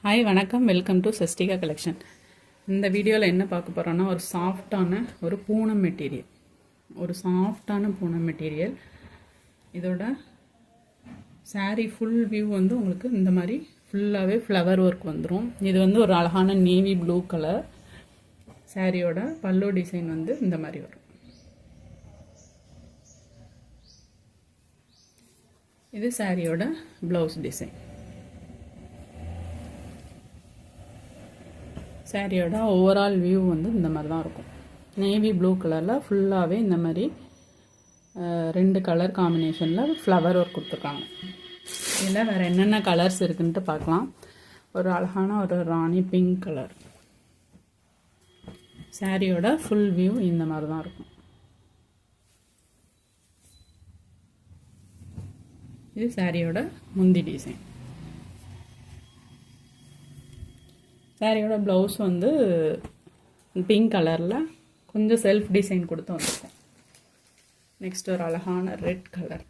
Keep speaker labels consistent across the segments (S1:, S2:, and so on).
S1: Hi வணக்கம், welcome to Sastika collection. இந்த வீடியோவில் என்ன பார்க்க போகிறோன்னா, ஒரு சாஃப்டான ஒரு பூனம் மெட்டீரியல். இதோட சாரீ ஃபுல் வியூ வந்து உங்களுக்கு இந்த மாதிரி ஃபுல்லாகவே ஃப்ளவர் ஒர்க் வந்துடும். இது வந்து ஒரு அழகான நேவி ப்ளூ கலர். சாரியோட பல்லு டிசைன் வந்து இந்த மாதிரி வரும். இது சாரியோட ப்ளவுஸ் டிசைன். சாரியோட ஓவரால் வியூ வந்து இந்த மாதிரி தான் இருக்கும். நேவி ப்ளூ கலரில் ஃபுல்லாகவே இந்த மாதிரி 2 கலர் காம்பினேஷனில் ஃப்ளவர் ஒர்க் கொடுத்துருக்காங்க. இதில் வேறு என்னென்ன கலர்ஸ் இருக்குன்ட்டு பார்க்கலாம். ஒரு அழகான ஒரு ராணி பிங்க் கலர். சாரியோட ஃபுல் வியூ இந்த மாதிரி தான் இருக்கும். இது சாரியோட முந்தி டிசைன். சாரியோட ப்ளவுஸ் வந்து பிங்க் கலரில் கொஞ்சம் செல்ஃப் டிசைன் கொடுத்து வந்திருக்கோம். நெக்ஸ்ட் ஒரு அழகான ரெட் கலர்,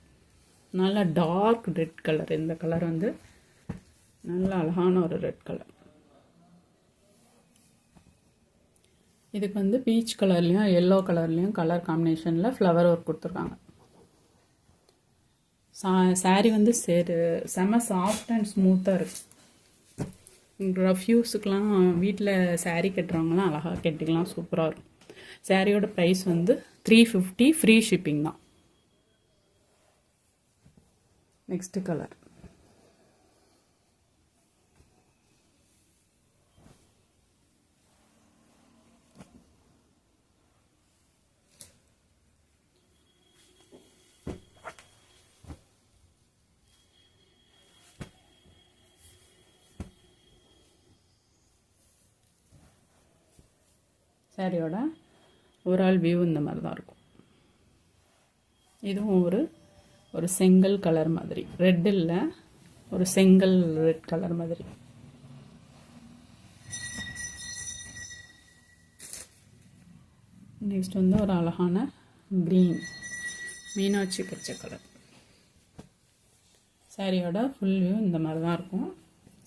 S1: நல்ல டார்க் ரெட் கலர். இந்த கலர் வந்து நல்ல அழகான ஒரு ரெட் கலர். இதுக்கு வந்து பீச் கலர்லேயும் எல்லோ கலர்லேயும் கலர் காம்பினேஷனில் ஃப்ளவர் ஒர்க் கொடுத்துருக்காங்க. சாரி வந்து செம சாஃப்ட் அண்ட் ஸ்மூத்தாக இருக்குது. ரஃப்யூஸுக்கெலாம் வீட்டில் சாரீ கட்டுறவங்களாம் அழகாக கட்டிக்கலாம், சூப்பராக இருக்கும். சாரியோட ப்ரைஸ் வந்து 350, ஃப்ரீ ஷிப்பிங் தான். நெக்ஸ்ட்டு கலர் சாரியோட ஓவரால் வியூ இந்த மாதிரி தான் இருக்கும். இதுவும் ஒரு செங்கல் கலர் மாதிரி, ரெட் இல்லை, ஒரு செங்கல் ரெட் கலர் மாதிரி. நெக்ஸ்ட் வந்து ஒரு அழகான க்ரீன் மீனாட்சி பச்சை கலர். சாரியோட ஃபுல் வியூ இந்த மாதிரி தான் இருக்கும்.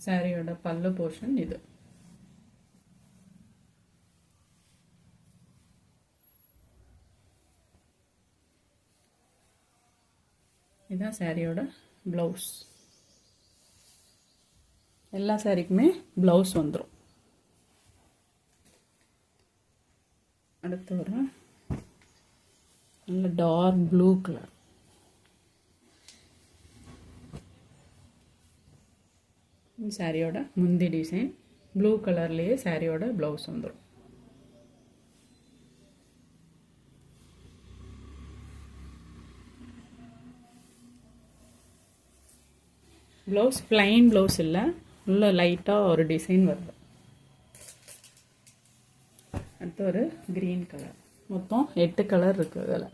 S1: சாரியோட பல்லு போர்ஷன் இது. இதுதான் சாரியோட ப்ளவுஸ். எல்லா சாரிக்குமே ப்ளவுஸ் வந்துடும். அடுத்து ஒரு நல்ல டார்க் ப்ளூ கலர். சாரியோட முந்தி டிசைன் ப்ளூ கலர்லேயே சாரியோட ப்ளவுஸ் வந்துடும். ப்ளவுஸ் பிளைன் ப்ளவுஸ் இல்லை, உள்ள லைட்டாக ஒரு டிசைன் வருது. அடுத்து ஒரு க்ரீன் கலர். மொத்தம் 8 கலர் இருக்குது இதில்.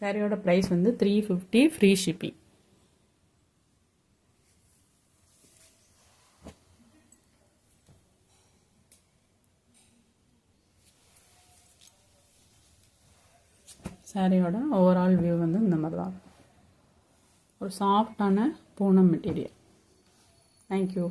S1: சாரியோட ப்ரைஸ் வந்து 350, ஃப்ரீ ஷிப்பிங். சாரியோட ஓவரால் வியூ வந்து இந்த மாதிரி தான். ஒரு சாஃப்டான பூனம் மெட்டீரியல். தேங்க்யூ.